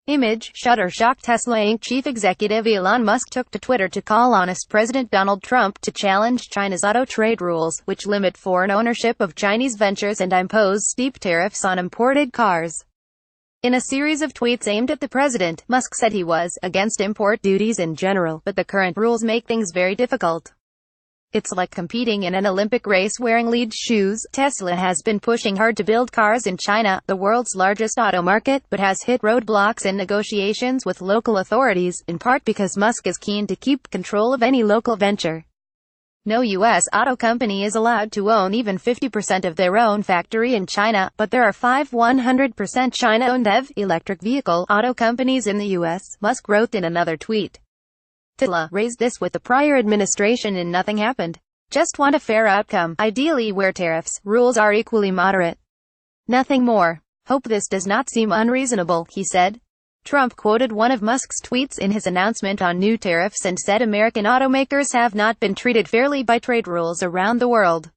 Image, Shutterstock. Tesla Inc. chief executive Elon Musk took to Twitter to call on US President Donald Trump to challenge China's auto trade rules, which limit foreign ownership of Chinese ventures and impose steep tariffs on imported cars. In a series of tweets aimed at the president, Musk said he was against import duties in general, but the current rules make things very difficult. It's like competing in an Olympic race wearing lead shoes. Tesla has been pushing hard to build cars in China, the world's largest auto market, but has hit roadblocks in negotiations with local authorities, in part because Musk is keen to keep control of any local venture. No U.S. auto company is allowed to own even 50% of their own factory in China, but there are 5 100% China-owned EV, electric vehicle, auto companies in the U.S., Musk wrote in another tweet. Tesla raised this with the prior administration and nothing happened. Just want a fair outcome, ideally where tariffs, rules are equally moderate. Nothing more. Hope this does not seem unreasonable, he said. Trump quoted one of Musk's tweets in his announcement on new tariffs and said American automakers have not been treated fairly by trade rules around the world.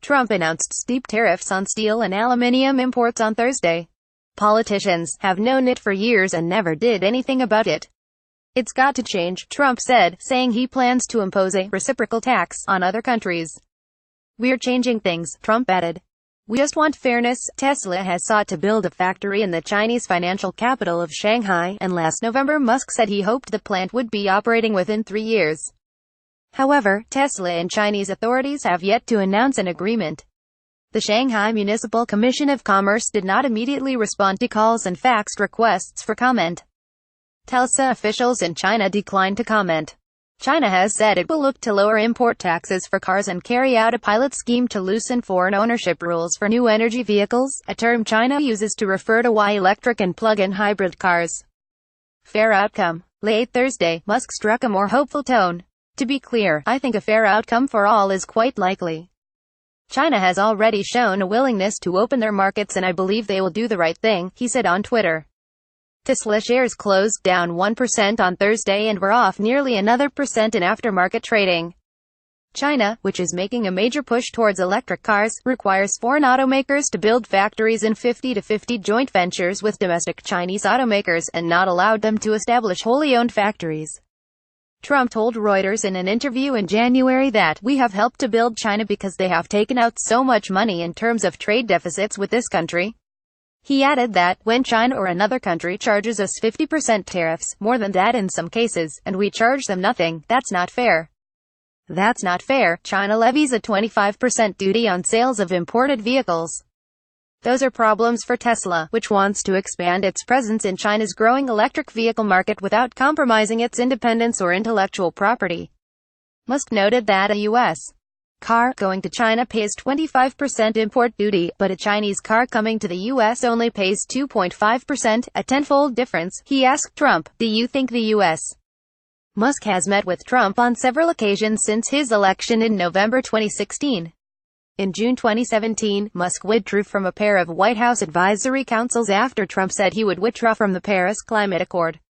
Trump announced steep tariffs on steel and aluminum imports on Thursday. Politicians have known it for years and never did anything about it. It's got to change, Trump said, saying he plans to impose a reciprocal tax on other countries. We're changing things, Trump added. We just want fairness. Tesla has sought to build a factory in the Chinese financial capital of Shanghai, and last November Musk said he hoped the plant would be operating within 3 years. However, Tesla and Chinese authorities have yet to announce an agreement. The Shanghai Municipal Commission of Commerce did not immediately respond to calls and faxed requests for comment. Tesla officials in China declined to comment. China has said it will look to lower import taxes for cars and carry out a pilot scheme to loosen foreign ownership rules for new energy vehicles, a term China uses to refer to electric and plug-in hybrid cars. Fair outcome. Late Thursday, Musk struck a more hopeful tone. To be clear, I think a fair outcome for all is quite likely. China has already shown a willingness to open their markets and I believe they will do the right thing, he said on Twitter. Tesla shares closed down 1% on Thursday and were off nearly another percent in aftermarket trading. China, which is making a major push towards electric cars, requires foreign automakers to build factories in 50-50 joint ventures with domestic Chinese automakers, and not allowed them to establish wholly owned factories. Trump told Reuters in an interview in January that, "We have helped to build China because they have taken out so much money in terms of trade deficits with this country." He added that, when China or another country charges us 50% tariffs, more than that in some cases, and we charge them nothing, that's not fair. That's not fair. China levies a 25% duty on sales of imported vehicles. Those are problems for Tesla, which wants to expand its presence in China's growing electric vehicle market without compromising its independence or intellectual property. Musk noted that a U.S. car going to China pays 25% import duty, but a Chinese car coming to the U.S. only pays 2.5%, a tenfold difference. He asked Trump, "Do you think the U.S. Musk has met with Trump on several occasions since his election in November 2016. In June 2017, Musk withdrew from a pair of White House advisory councils after Trump said he would withdraw from the Paris Climate Accord.